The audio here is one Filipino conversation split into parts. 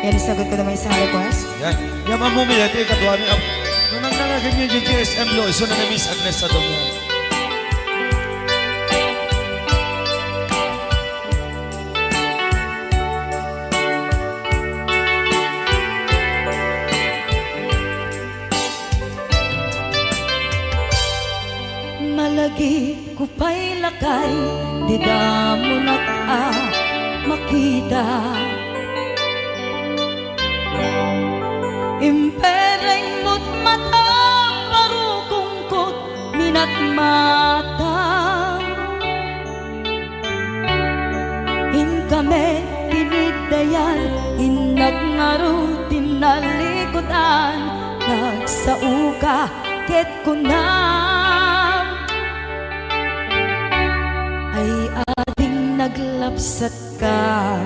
Yan, isagot ko naman isang request. Yan. Yan mamumili. Ito yung katuwa niya. Nung nangangagan yung GGSM lo, iso na Miss Agnes sa doon yan. Malagi ko pa'y lakay, di da mo makita. Impereng mo't mata, parukungkot, minat mata. Kame tinigdayan, inagnaro tinalikodan, nagsauka ket kunam ay ating naglapsat ka.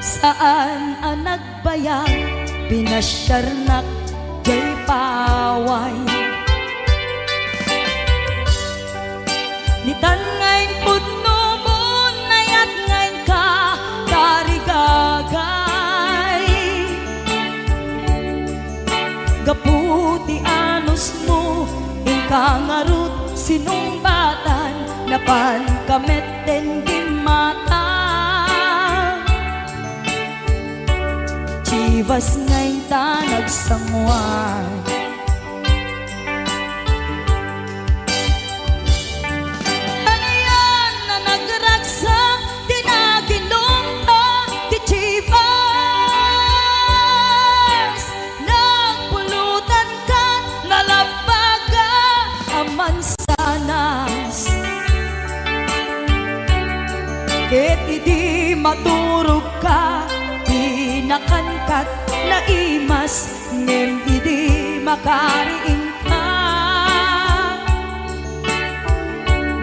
Saan ang nagbayag, pinasyarnak jay paway. Nitan ngayon putno mo, nayat ngayon ka, tarigagay. Gaputi anos mo, ingkangarut sinumbatan, napan kameten gimata. Chivas ngayon ta nagsangwan. Ket idi maturog ka, di nakankat na imas, ngem idi makariing ka.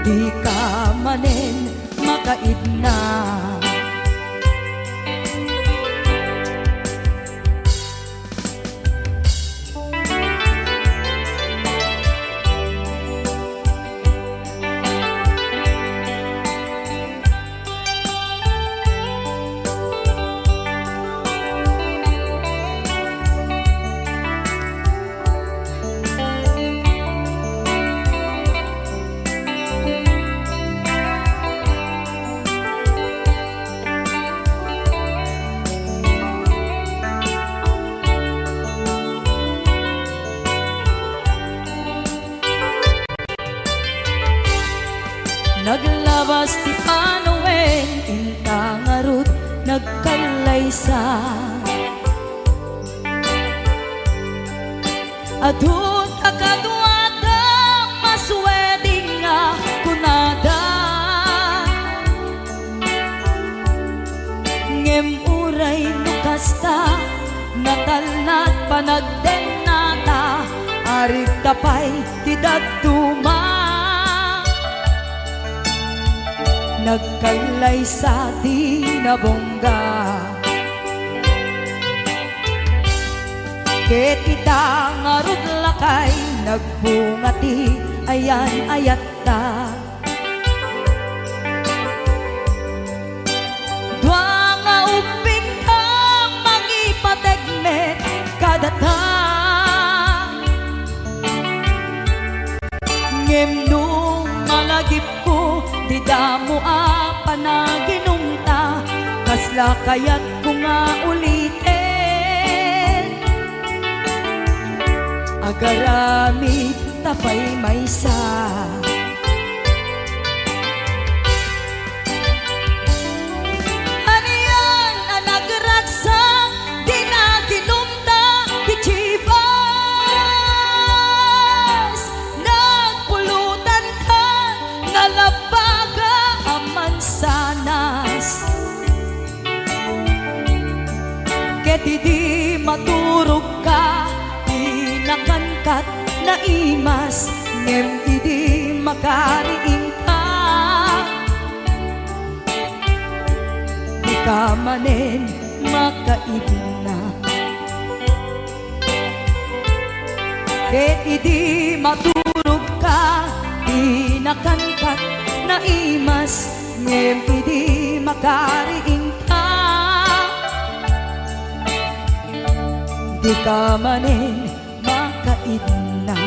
Di ka manen makaidna. Naglabas ti panawen, intangarut nagkalaysa. Adun akadwada, masweding nga kunada. Ngem uray nukasta, natalnat panagdenata, arig tapay tidagduma. Nagkailay sa di nabongga. Ket kita ngarud lakay, nagbungati ayan ayatta. Dua nga uping ka, mangipategmet kadata. Ngem nung malagip ko, di damo panaginumta, kasla kayat ko nga ulitin. Agarami tapay maysa. Ano yan ang nagragsak, di naginumta, di Chivas. Nagpulutan ka, nalabaga aman sanas. Ket di maturog ka, di nakankat na imas, ngem di makariing ka. Di ka manen makaidna. Ket di maturog ka, di nakankat na imas, ngem idi makariin ka, di ka manin makaidna.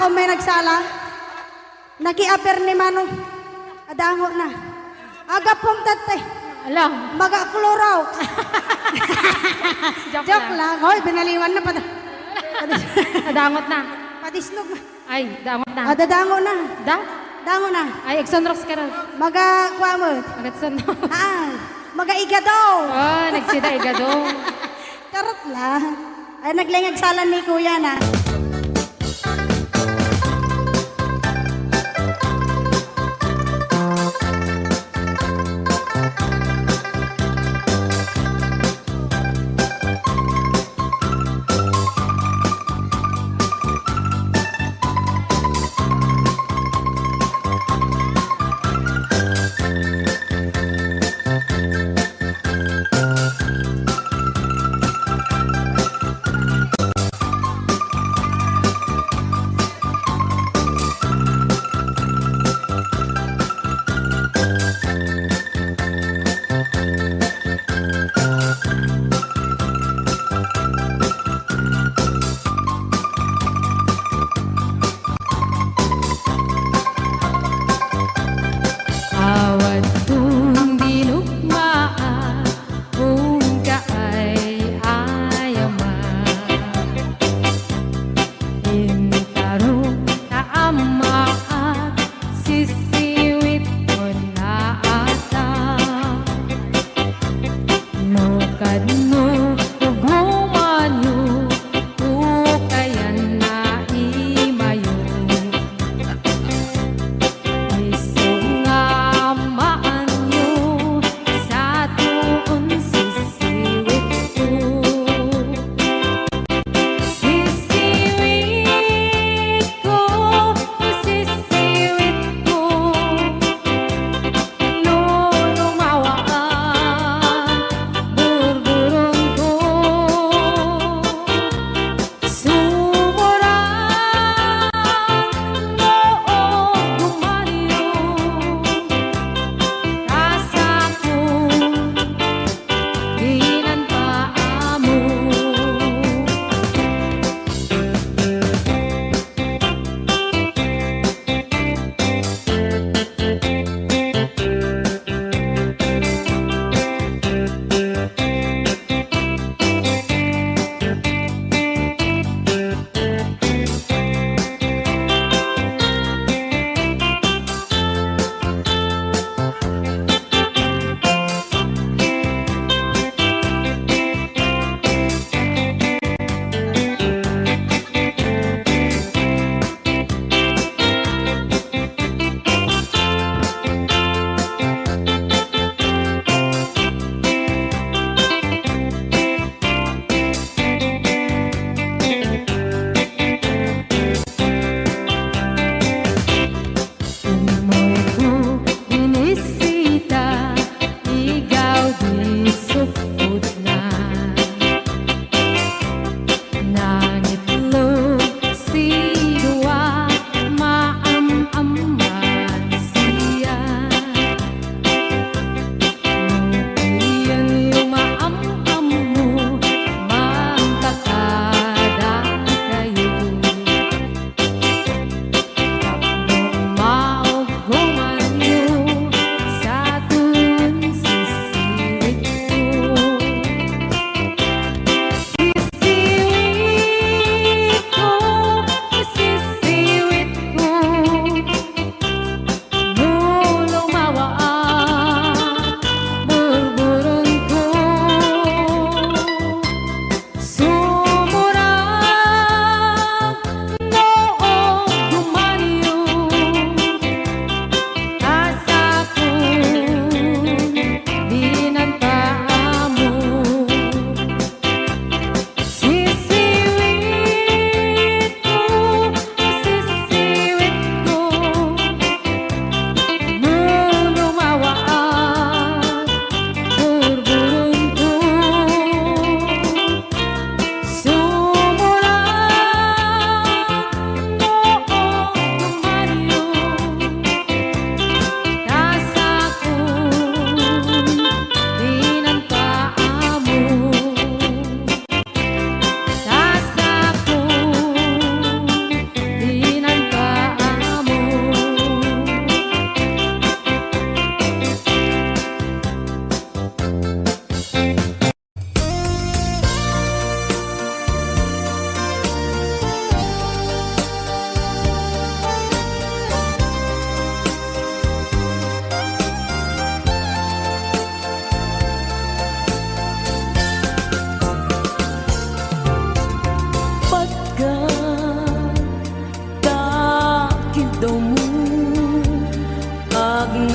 ikaw may nagsala. Nakiaper ni Manong. Adango na. Agapong tatay. Alam. Magakluraw. Joke Joke lang. lang. Hoy, binaliwan na pa. Nadangot na. Patisnog na. Ay, dangot na. Dadango na. Dang? Dango na. Ay, Exonrox ka rin. Magakuha mo. Magatsunod. Magaiga daw. Oh, nagsida igado. Karot lang. Ay, naglingag salan ni kuya na.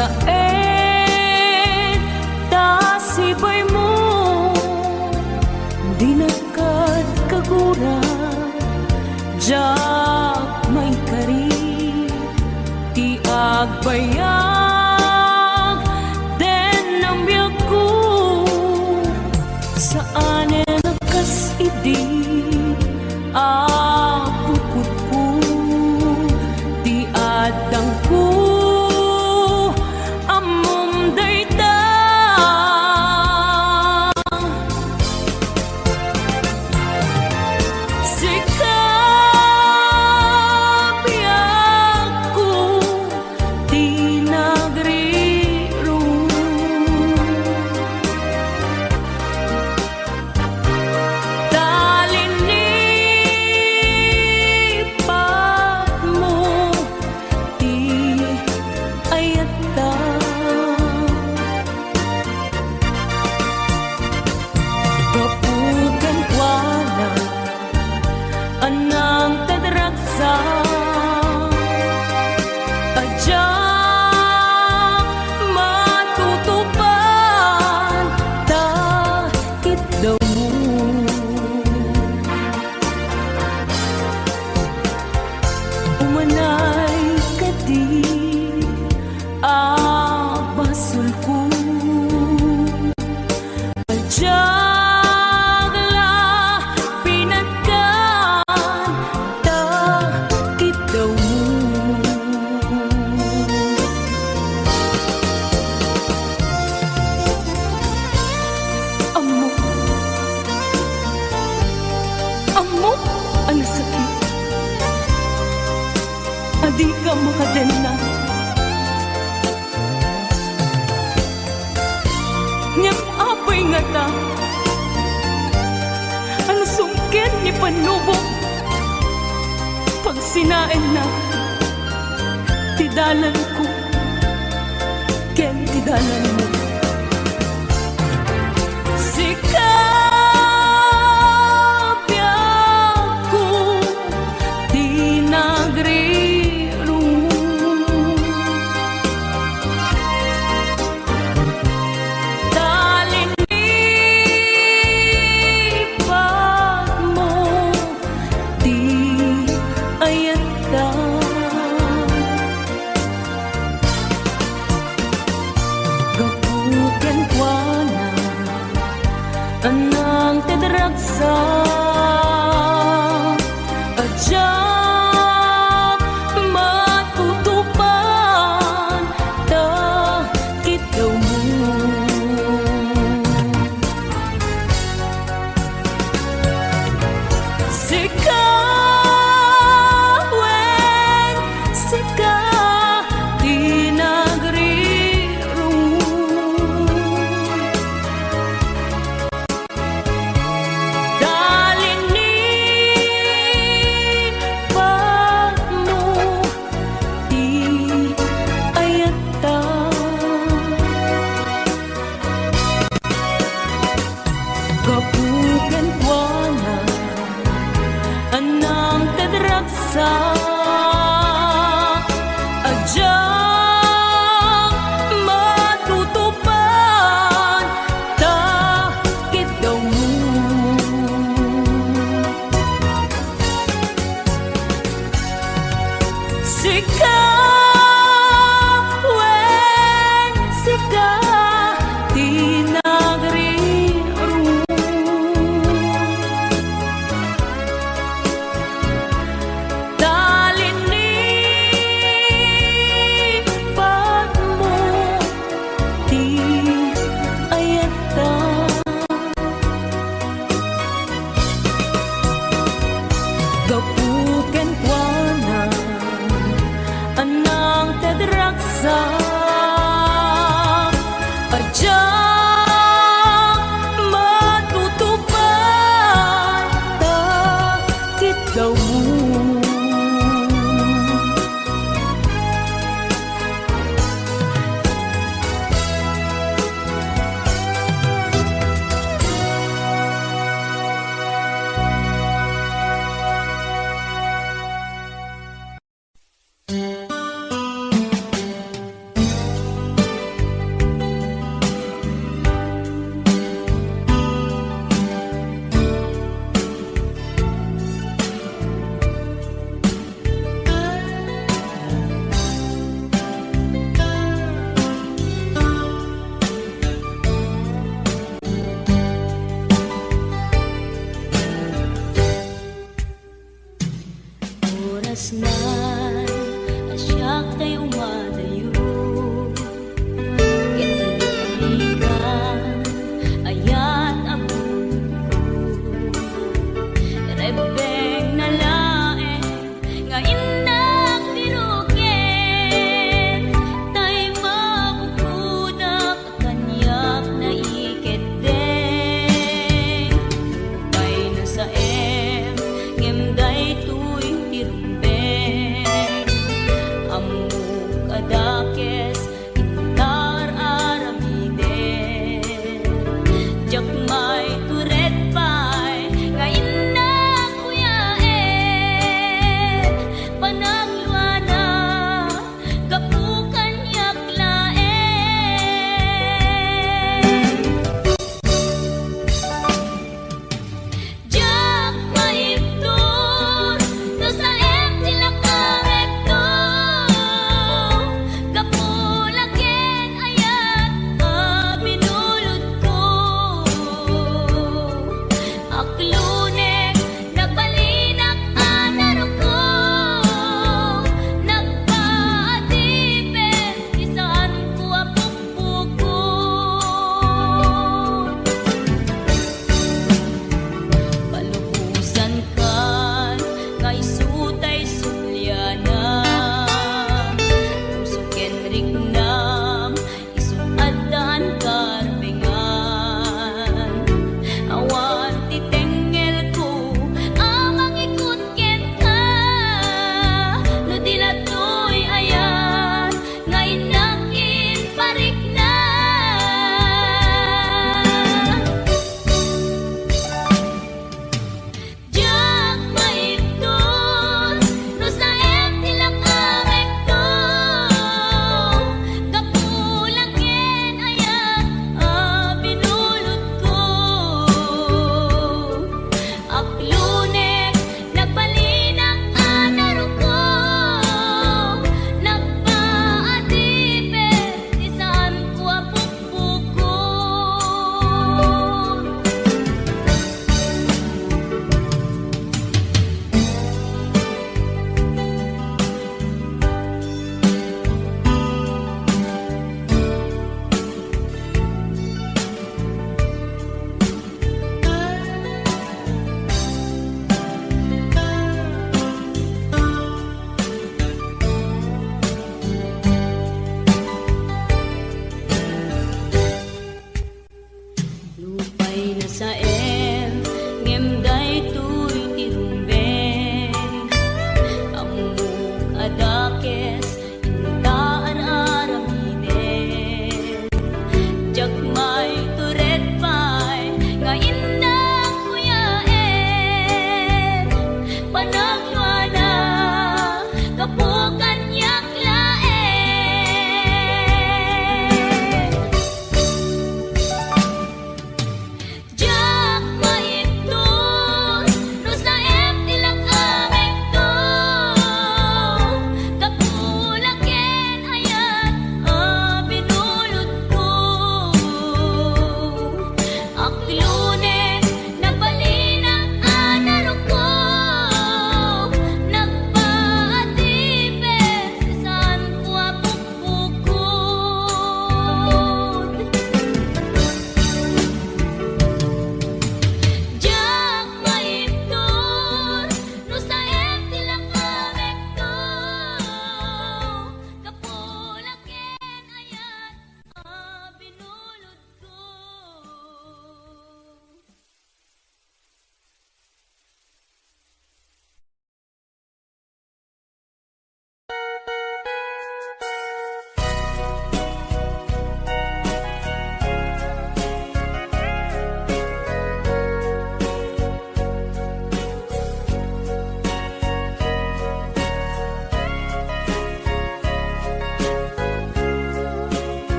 lain tasibay mo di nakat kagura jak may kari ti agbayag den ang biyag ko saan nakas idi apukot ko di adang ko amom dayta sikap biyak ko di nagriro talinipat mo di ayata kapugan wala anang tadragsa adyak matutupan takit daw mo umanay kadi abasul ko adyak la pinagkan takit daw mo amo amo ang sakit adi ka makadena ngem apay nga ta ano sungkin ni panubo pag sinain na tidalan ko ken tidalan mo sikap ko di nagriro talinipat mo di ayata gapugan kuana anang tedragsa adyak matutupan takit daw mo sikawen sika di nagriro talinipat mo di ayata kapugan wala anang tadragsa adyak matutupan takit daw mo sikawen sika di nagriro talinipat mo di ayata gapuken kuana anang tadragsa adyak matutupan takit daw mo kadakes intar aramiden jak may turet pay ngayon na kuyaen panagluana kapukan yaklaen jak maiptur no sa em sila kahekto kapula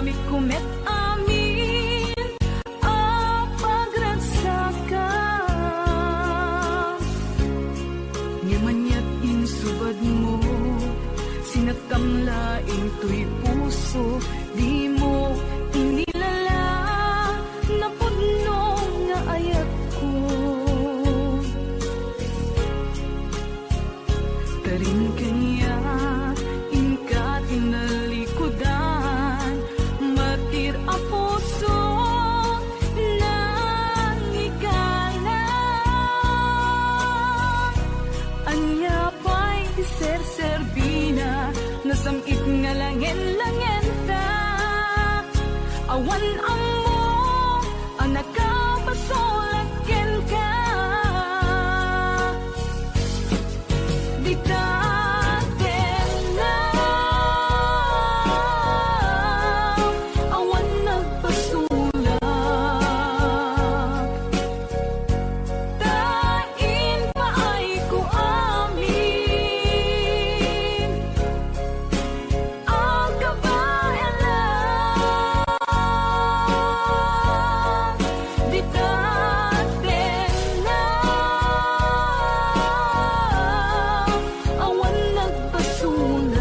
rami kumet amin a pagragsakan. Ngimanyat insubad mo, sinakamlaing tuy puso, di mo inilala na pudno nga ayat ko. Karin kanya ingka tinalikudan, matir a puso nang ikalan. Anya pa'y ser-serbina, nasamit nga langen-langen ta. Awan amo, anak ka pasolaken ka. Di taten na, awan nagpasulak. Tain pa ay ko amin ang kabayan lang. Di taten na, awan nagpasulak.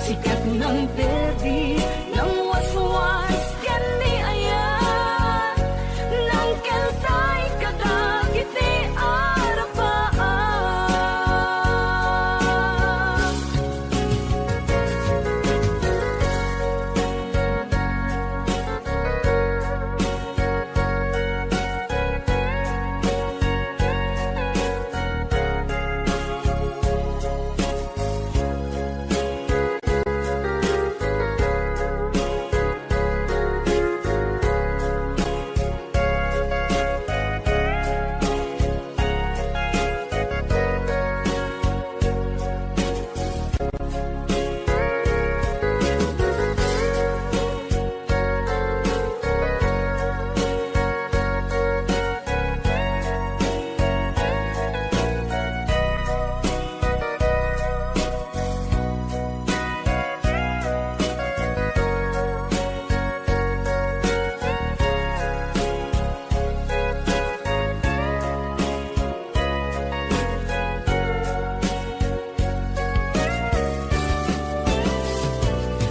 Sikat ng perdi, ng waswas, kani ayan, ng keltay kadagit ni arapaan.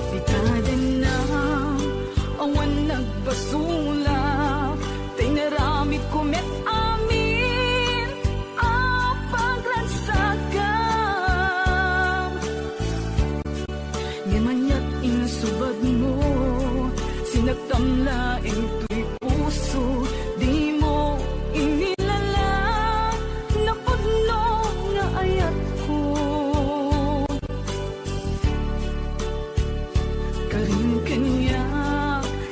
Bitadan na, awan nagpasulak, tay naramid kumet amin ang pagragsakan. Ngimanyat insubad mo, sinagtamlaing tuy puso, di mo inilala na pudno nga ayat ko. Karin kanya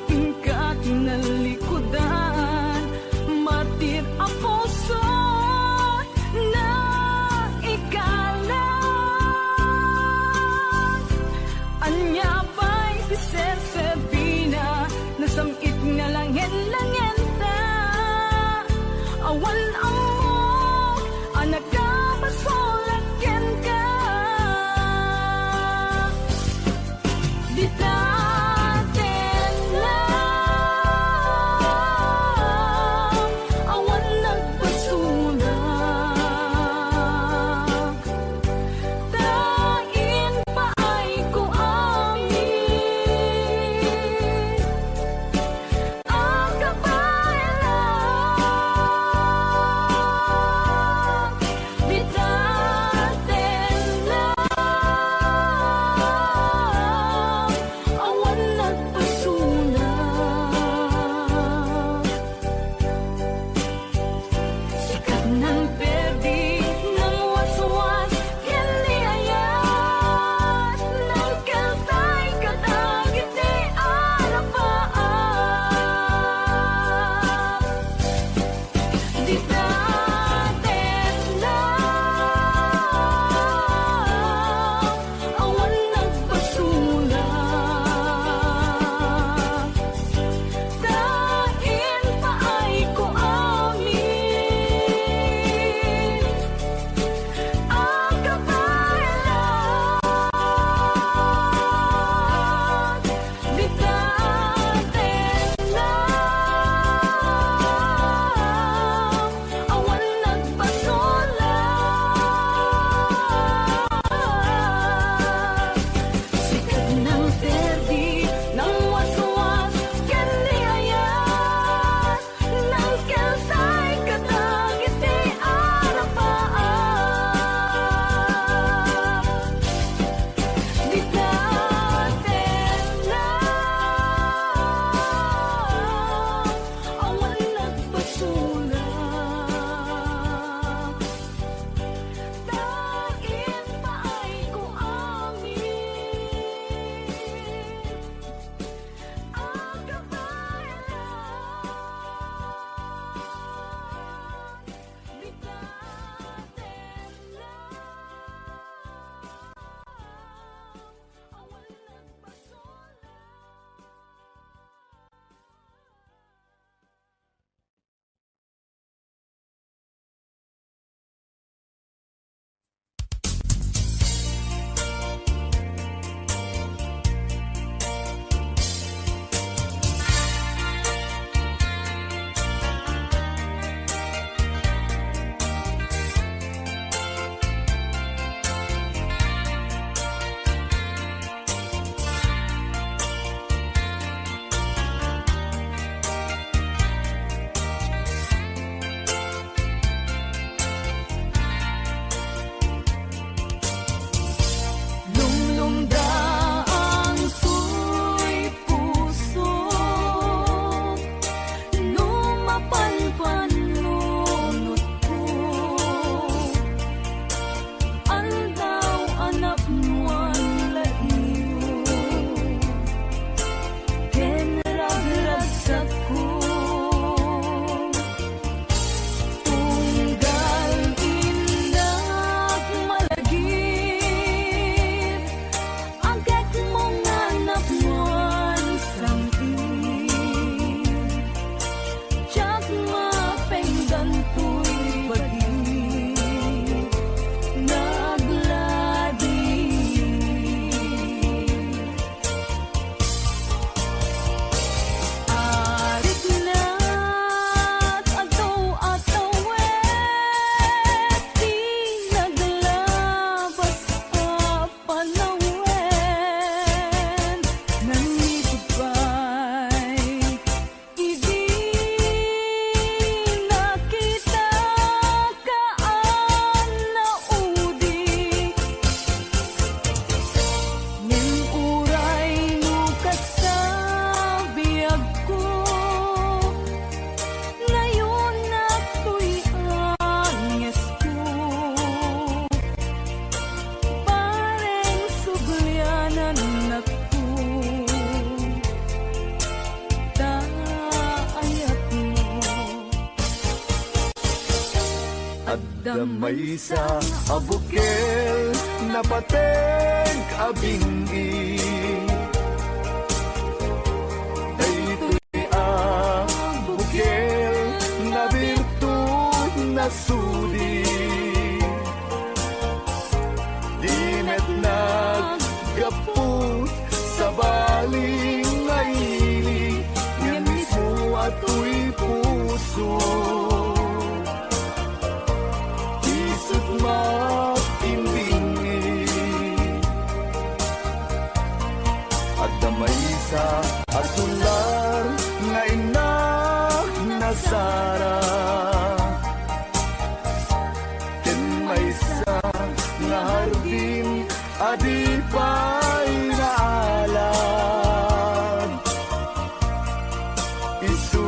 ingka tinalikudan, matir a puso na ikalan. Anya pa'y ser-serbina, nasamit nga lang Adamay sa abukel napateng abingi daytoy abukel na birtud na sudi di met naggapot sa baling ngaili nga mismo ato'y puso isut matimbingi at damay sa asular nga inak na sara ken may sa nga hardin adipay na alam isu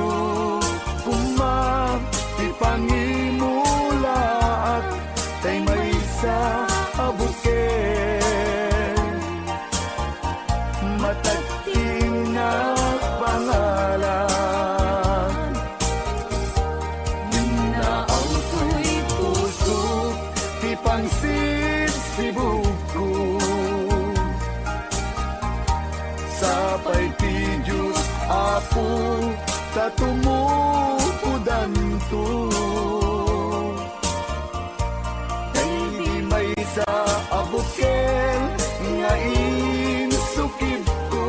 kumam ipangimula at tay may sa abuken matagting na pangalan minaaw to'y puso ti pangsid sibuko sapay ti Diyos apo tatumupudan to kay di may sa abuken nga insukib ko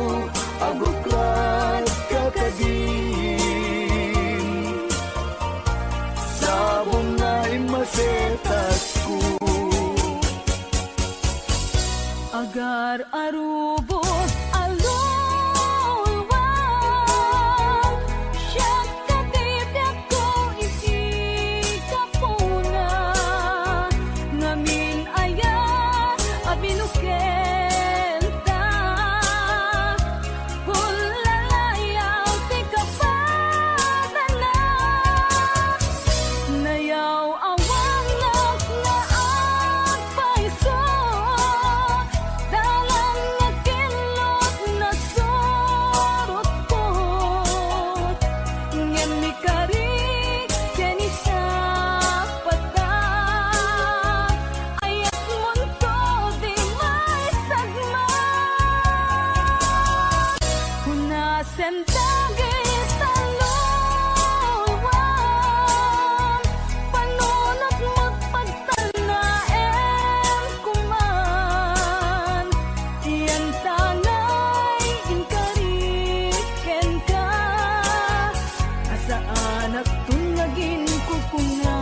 abuklat kakadin sabong nga imasetas ko agar arubos alulwang siya katibyak ko iti kapuna ngamin aya abinuken ta kulalayaw ti kapadala nayaw awang na agpaiso dalang nakilot na sorot ko ngem ni kari keni sa pata ayat munto di may sagmat hunasen dagit talulwang panunot magpagtanaem kuman iyan tangay inkariken ka asaan at tunagin kukuna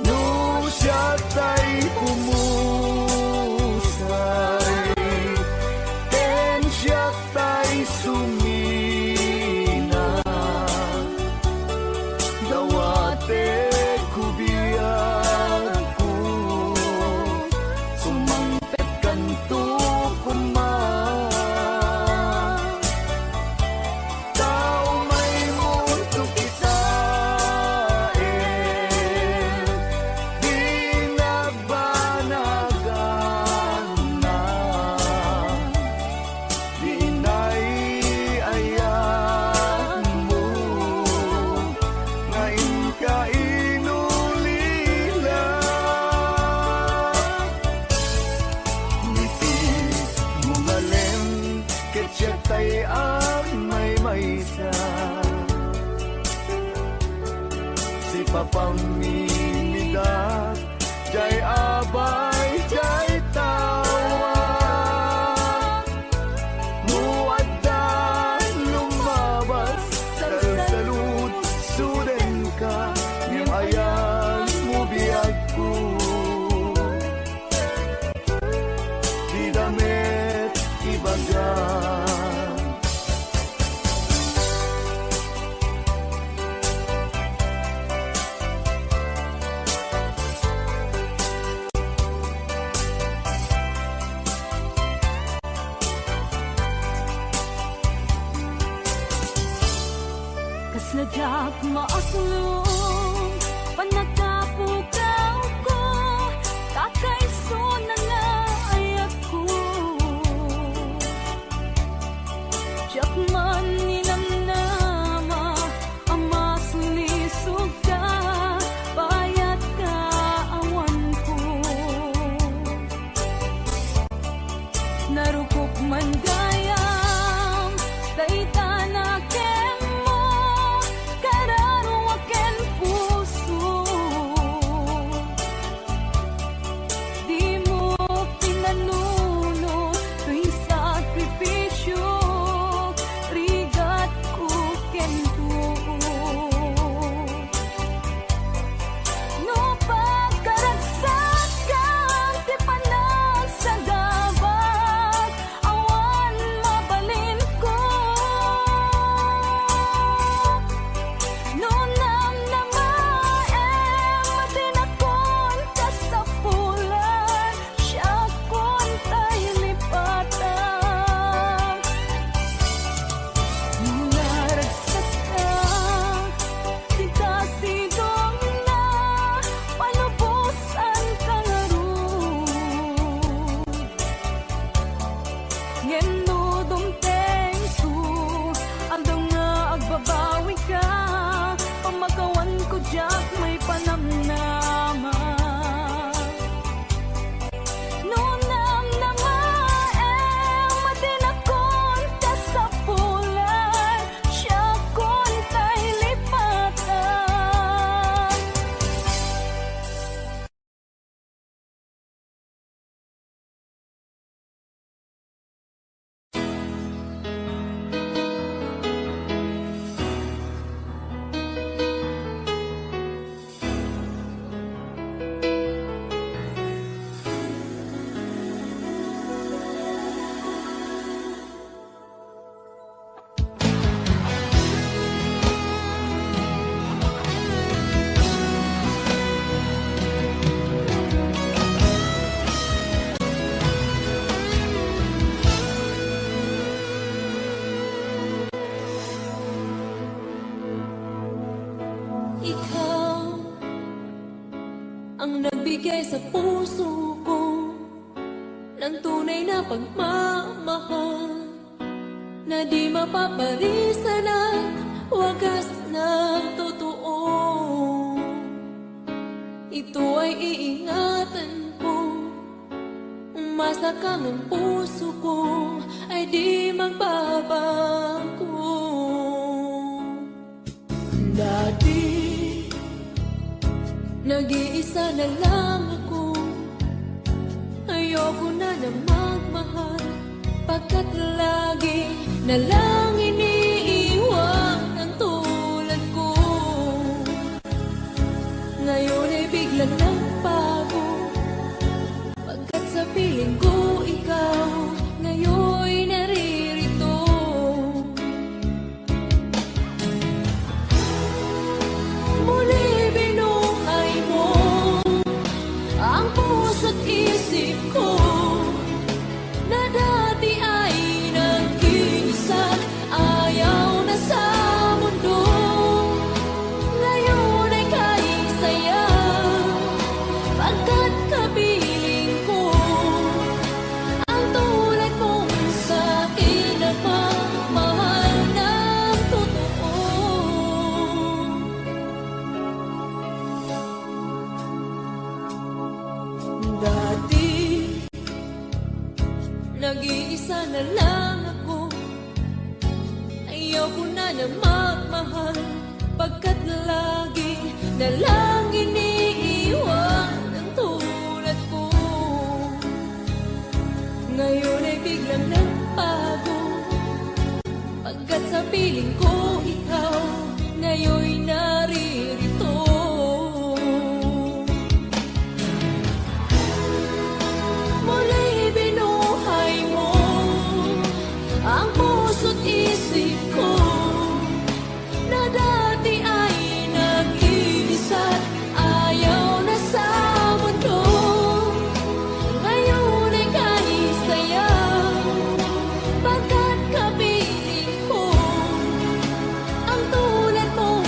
no siya tay humusay ken siya tay sumina dawate kubiyak ko sumangpet kanto kuman tao may mundo kita di nagbanagan na di inay-ayan mo ngayon ka inulila ngiti mo malem ket siya tay may maysa si papamimidat jay abay jay tawa muaddan lumabas sa salud suden ka ngem ayan mo biyag ko di damit ibagan Sinadyak maasulong panagkapukaw ko, kakaiso na nga ay ako. Tiyak man nilamnama ang masulisog ka, bayat ka awan ko. Narukop man gayam, daytana ken mo, kararo aken puso. Di mo pinanuno, tuy sakripisyo, rigat ko ken tuo. No pagkaragsak kang ti panagsagabag, awan mabalin ko. No namnamaem matinakon ka sa pulan, siya kon tayo lipatan. Naragsak ka, di kasidong na, palubusan ka nga ron. Ngeno dumteng su, aldaw nga agbabawi ka, pamagawan ko diyak may panamnama. No namnamaem matinakon ka sa pulan, siya kon tayo lipatan. Ikaw ang nagbigay sa puso ko ng tunay na pagmamahal, na di mapaparisan at wagas na totoo. Ito ay iingatan ko, umasa kang ang puso ko ay di magbabago. Dati nag-iisa na lang ako, ayoko na magmahal, pagkat lagi na lang iniiwan ang tulad ko. Ngayon ay biglang nagbago, pagkat sa piling ko ikaw ngayon naririto. Muli binuhay mo ang puso't isip ko, na dati ay nag-iisa, ayaw na sa mundo. Ngayon ay kahit saya, pagkat kapiling ko ang tulad mong sa'kin nagmamahal ng totoo. Dati nag-iisa na lang ako, ayoko na magmahal, pagkat lagi na lang iniiwan ang tulad ko. Ngayon ay biglang nagbago, pagkat sa piling ko ikaw ngayon naririto. Muli binuhay mo ang puso't isip ko, na dati ay nag-iisa't ayaw na sa mundo. Ngayon ay kahit saya, pagkat kapiling ko ang tulad mo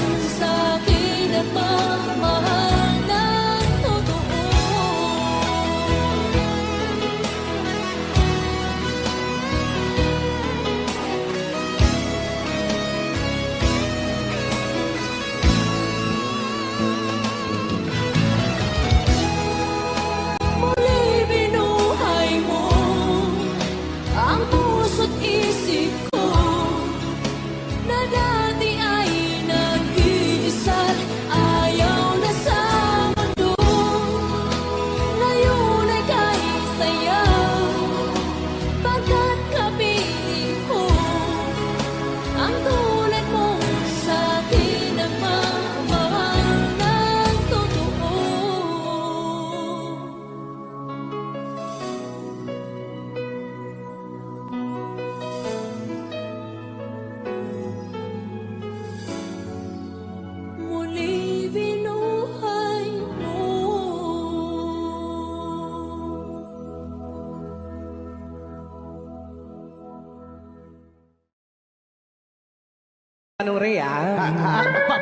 Manuri,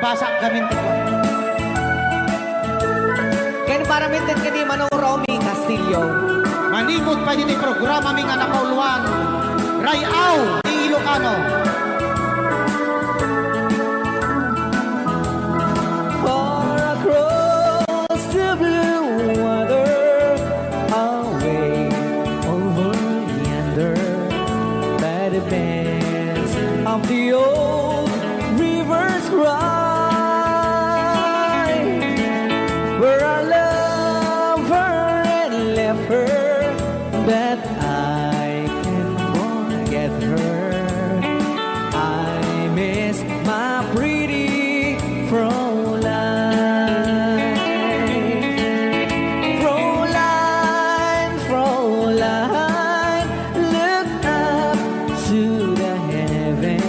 Basa kami ito. Kaya para mintin ka ni Manong Romy Castillo. Manimot pa din yung programa ming anak kauluan. Rayaw ni Ilocano. Far across the blue water, away over yonder, by the banks of the old rivers ride, where our lover had left her, that I can forget her. I miss my pretty Fräulein. Fräulein, Fräulein, look up to the heaven,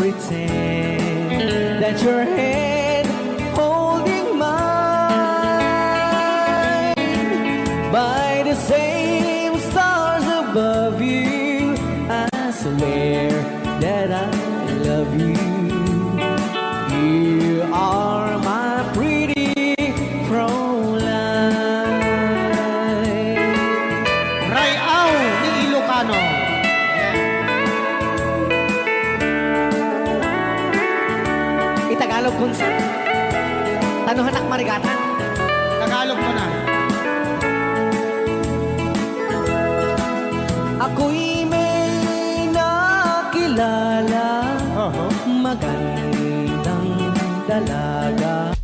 pretend that your hand holding mine, by the same stars above you, I swear that I love you. You are my pretty Fräulein. Rayaw ni Ilocano. Itagalog kung sa tanuhanak marigatan. Tagalog mo na. Ako'y may nakilala, magandang dalaga.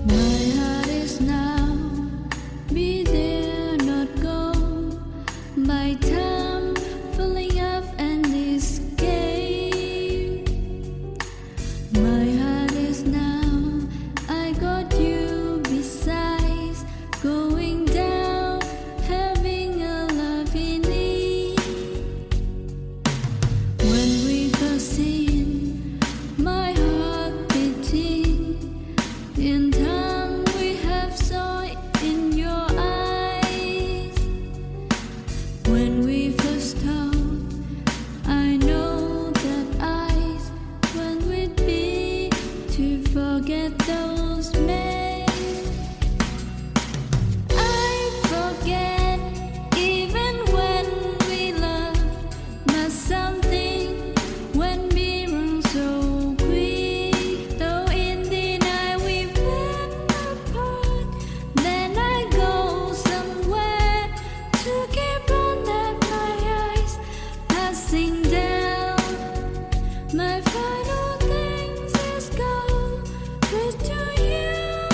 My heart is now, be there, not go. My time filling up and escape. My heart is now, I got you besides, going down, having a loving need. When we first seen, my heart beating. In time we have saw it in your eyes. When we first talked, I know that eyes when we'd be to forget those men. I forget even when we loved, but something when we run so quick. Though in the night we went apart, then I go somewhere to keep on at my eyes, passing down. My final things is go with to you.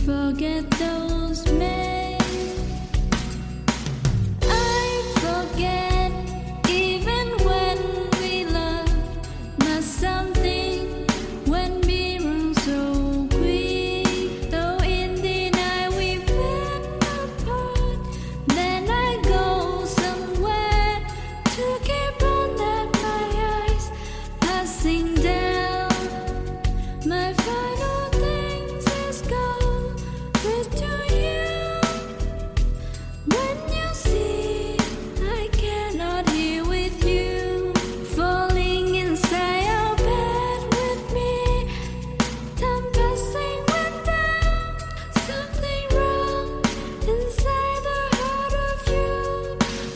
forget those men. I forget even when we loved, not something when we run so quick. Though in the night we went apart, then I go somewhere to keep on that my eyes passing down. My final things is go with to you. When you see I cannot hear with you, falling inside your bed with me, time passing went down. Something wrong inside the heart of you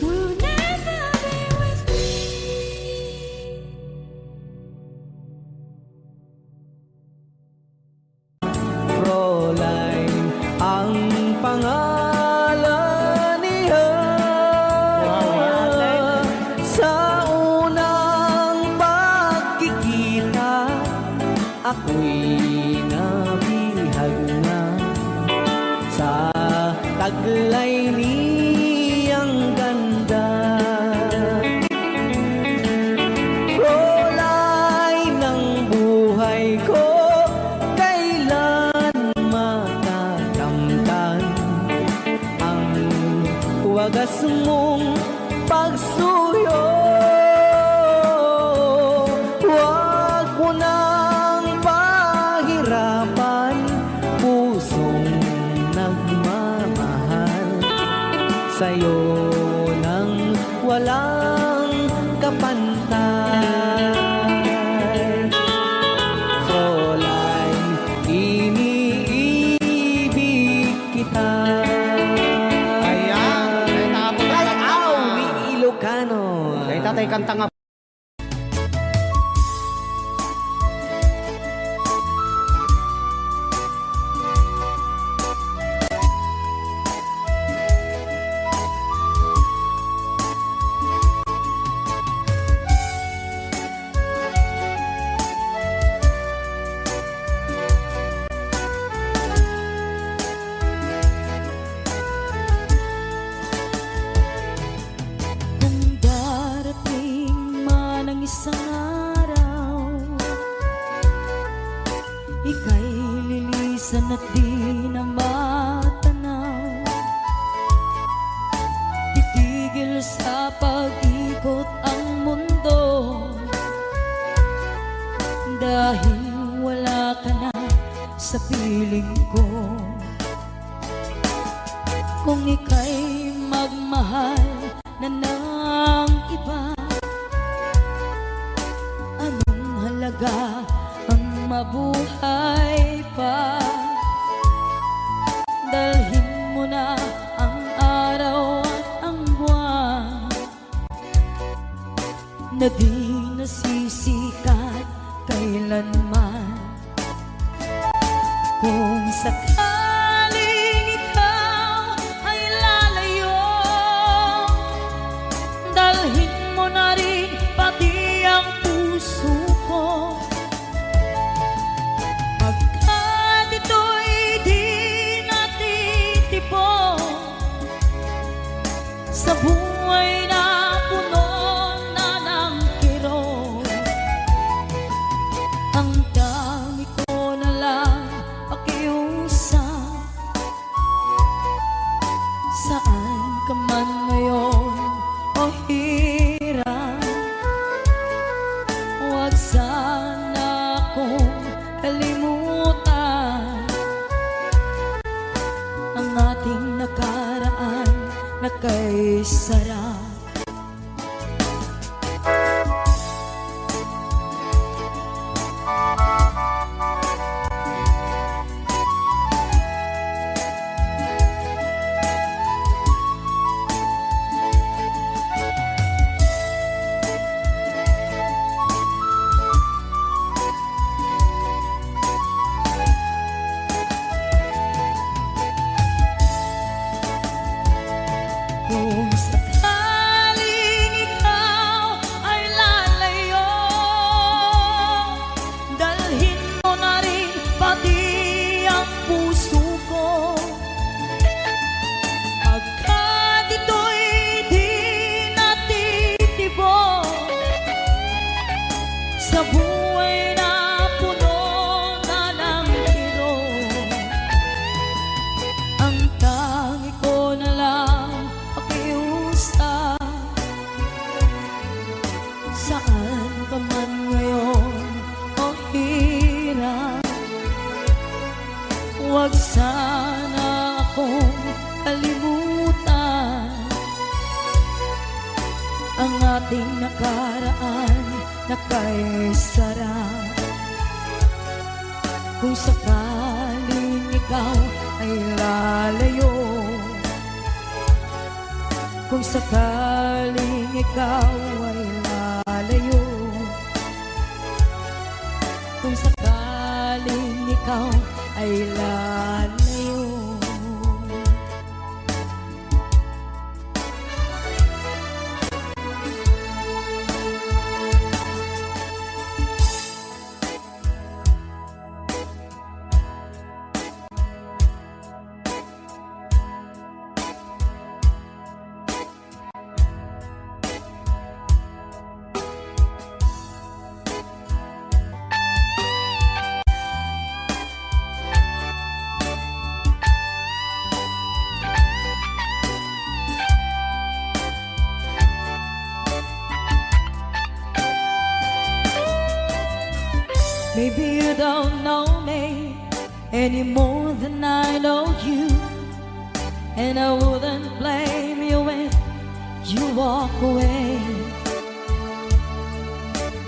will never be with me. Fräulein ang pangalan niya. Sa unang pagkikita, ako'y nabihag na sa taglay niyang ganda. Fräulein ng buhay ko, kailan matatamtan ang wagas mong pagsuyo. Huwag mo nang pahirapan pusong nagmamahal sa'yo nang walang kapantay. Fräulein, iniibig kita. Ayan, ay tapos na Rayaw ni Ilocano. Kay tatay kanta nga. Kung darating man ang isang araw, ika'y lilisan at di na matanaw. Titigil sa pag-ikot ang mundo, dahil wala ka na sa piling ko. Kung ika'y magmahal na ng iba, anong halaga ang mabuhay pa? Dalhin mo na ang araw at ang buwan na di nasisikat kailanman. Kung sakaling ikaw ay lalayo, dalhin mo na rin pati ang puso ko. Pagkat ito'y di natitipon sa buhay na puno na ng kirot. Ang dami ko na lang pakiusap, saan ka man ngayon o hirap, huwag sana akong kalimutan ang ating nakaraan na kay sarap. Kung sakali Huwag sana akong kalimutan ang ating nakaraan na kay sarap. Kung sakaling ikaw ay lalayo, kung sakaling ikaw ay lalayo, kung sakaling ikaw ay lalayo. Maybe you don't know me any more than I know you, and I wouldn't blame you if you walk away.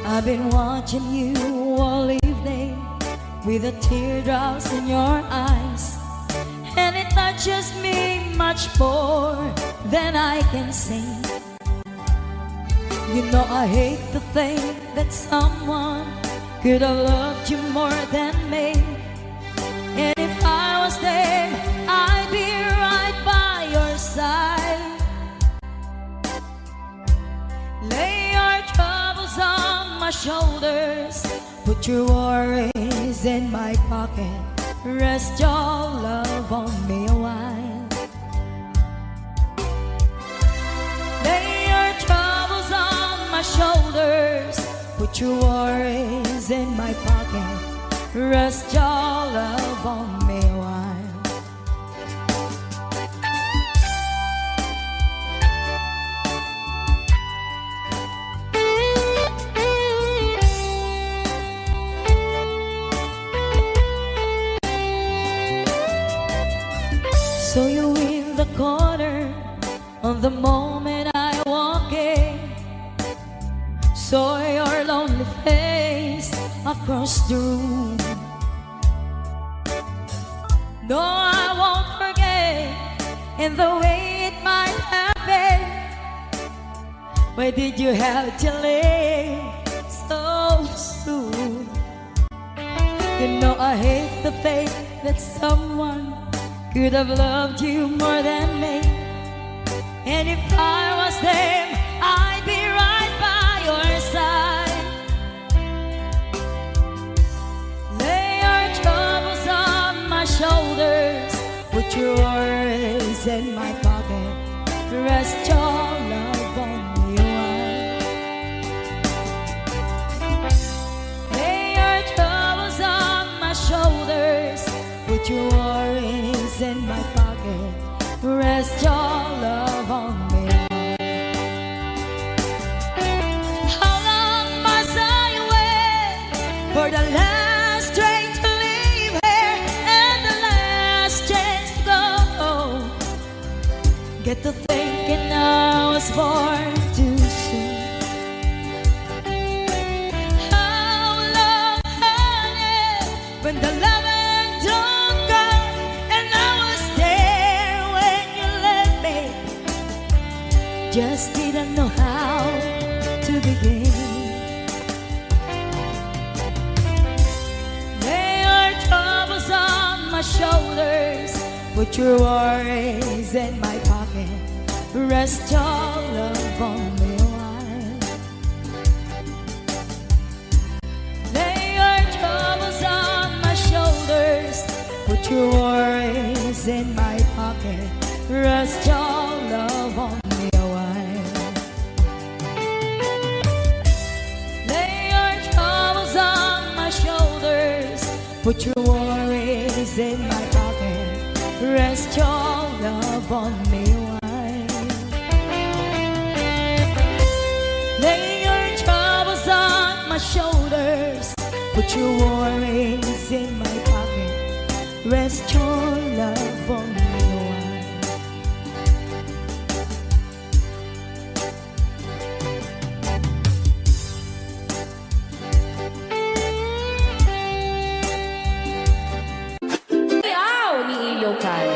I've been watching you all evening with the teardrops in your eyes, and it touches me much more than I can say. You know I hate to think that someone could have loved you more than me, and if I was there, I'd be right by your side. Lay your troubles on my shoulders, put your worries in my pocket, rest your love on me a while. Lay your troubles on my shoulders, put your worries in my pocket, rest your love on me a while. So you in the corner on the moment I walk in, saw your lonely face across the room. No, I won't forget in the way it might happen. Why did you have to leave so soon? You know I hate the fact that someone could have loved you more than me, and if I was them, I'd be right by your side. Lay your troubles on my shoulders, put your worries in my pocket, rest your love on me a while. Lay your troubles on my shoulders, put your worries in my pocket, rest your love on me. How long must I wait for the last train to leave here and the last chance to go? Get to thinking I was born too soon. How long, honey, when the loving don't come, and I was there when you left me, just didn't know how to begin. Lay your troubles on my shoulders, put your worries in my pocket, rest your love on me a while. Lay your troubles on my shoulders, put your worries in my pocket, rest your love on me a while. Lay your troubles on my shoulders, put your worries in my pocket, rest your love on me a while. Lay your troubles on my shoulders, put your worries in my pocket, rest your love on no one. Yaw ni Ilocano.